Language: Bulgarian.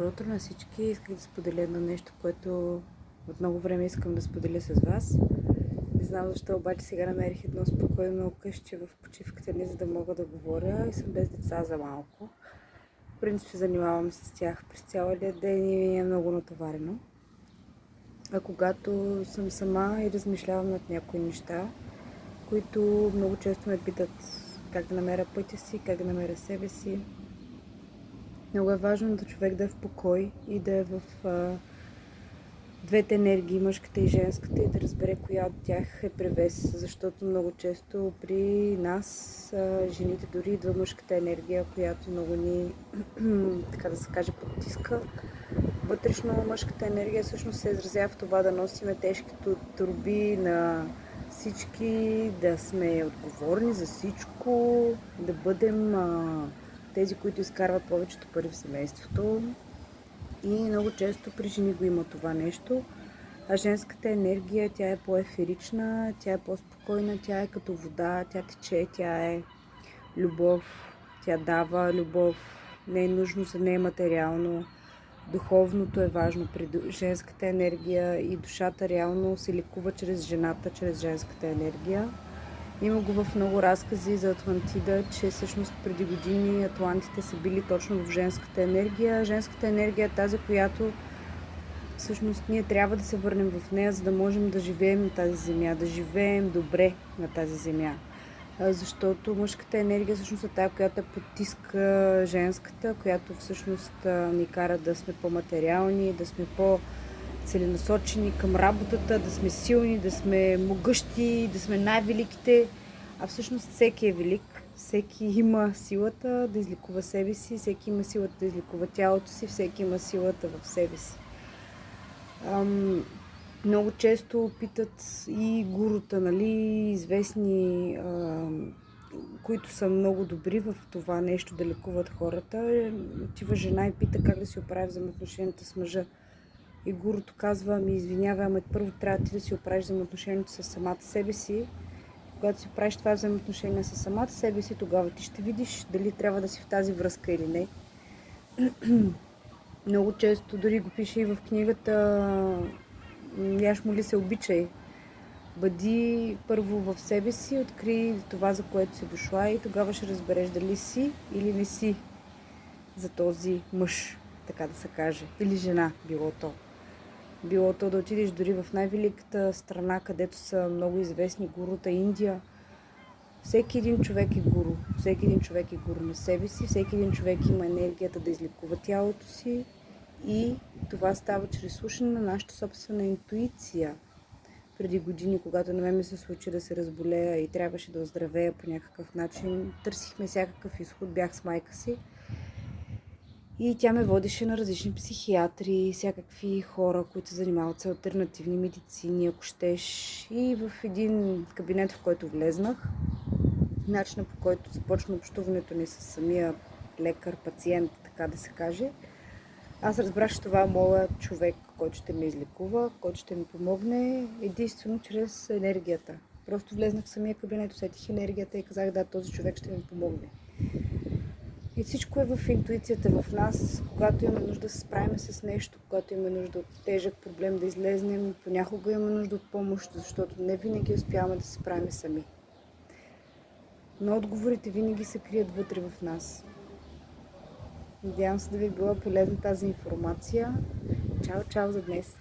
Добро утро на всички! Исках да споделя едно нещо, което от много време искам да споделя с вас. Не знам защо, обаче сега намерих едно спокойно къщи в почивката ни, за да мога да говоря и съм без деца за малко. В принцип се занимавам с тях през цялия ден и ми е много натоварено. А когато съм сама и размишлявам над някои неща, които много често ме питат как да намеря пътя си, как да намеря себе си, много е важно да човек да е в покой и да е в двете енергии, мъжката и женската, и да разбере коя от тях е превес, защото много често при нас, жените, дори идва мъжката енергия, която много ни, така да се каже, потиска. Вътрешно мъжката енергия всъщност се изразява в това да носиме тежките торби на всички, да сме отговорни за всичко, да бъдем тези, които изкарват повечето пари в семейството. И много често при жени го има това нещо. А женската енергия, тя е по-еферична, тя е по-спокойна, тя е като вода, тя тече, тя е любов, тя дава любов, не е нужно за нея материално. Духовното е важно при женската енергия и душата реално се лекува чрез жената, чрез женската енергия. Има го в много разкази за Атлантида, че всъщност преди години атлантите са били точно в женската енергия. Женската енергия е тази, която всъщност ние трябва да се върнем в нея, за да можем да живеем на тази земя, да живеем добре на тази земя. Защото мъжката енергия всъщност е тая, която потиска женската, която всъщност ни кара да сме по-материални, да сме по-целенасочени към работата, да сме силни, да сме могъщи, да сме най-великите. А всъщност всеки е велик, всеки има силата да излекува себе си, всеки има силата да излекува тялото си, всеки има силата в себе си. Много често питат и гурута, нали, известни, които са много добри в това нещо да лекуват хората. Отива жена и пита как да си оправи взаимоотношенията с мъжа. И гуруто казва: ами извинявай, ама първо трябва ти да си оправиш взаимоотношението с самата себе си. Когато си оправиш това взаимоотношение с самата себе си, тогава ти ще видиш дали трябва да си в тази връзка или не. Много често, дори го пише и в книгата "Яш, моли се, обичай". Бъди първо в себе си, открий това, за което си дошла, и тогава ще разбереш дали си или не си за този мъж, така да се каже, или жена, било то да отидеш дори в най-великата страна, където са много известни гурута, Индия. Всеки един човек е гуру. Всеки един човек е гуру на себе си. Всеки един човек има енергията да излекува тялото си. И това става чрез слушане на нашата собствена интуиция. Преди години, когато на мен ми се случи да се разболея и трябваше да оздравея по някакъв начин, търсихме всякакъв изход, бях с майка си. И тя ме водеше на различни психиатри, всякакви хора, които се занимават с алтернативни медицини, ако щеш. И в един кабинет, в който влезнах, начинът, по който започна общуването ни с самия лекар, пациент, така да се каже, аз разбрах, че това е моят човек, който ще ме излекува, който ще ми помогне единствено чрез енергията. Просто влезнах в самия кабинет, усетих енергията и казах: да, този човек ще ми помогне. И всичко е в интуицията в нас. Когато имаме нужда да се справим с нещо, когато имаме нужда от тежък проблем да излезнем, понякога имаме нужда от помощ, защото не винаги успяваме да се справим сами. Но отговорите винаги се крият вътре в нас. Надявам се да ви е била полезна тази информация. Чао, чао за днес!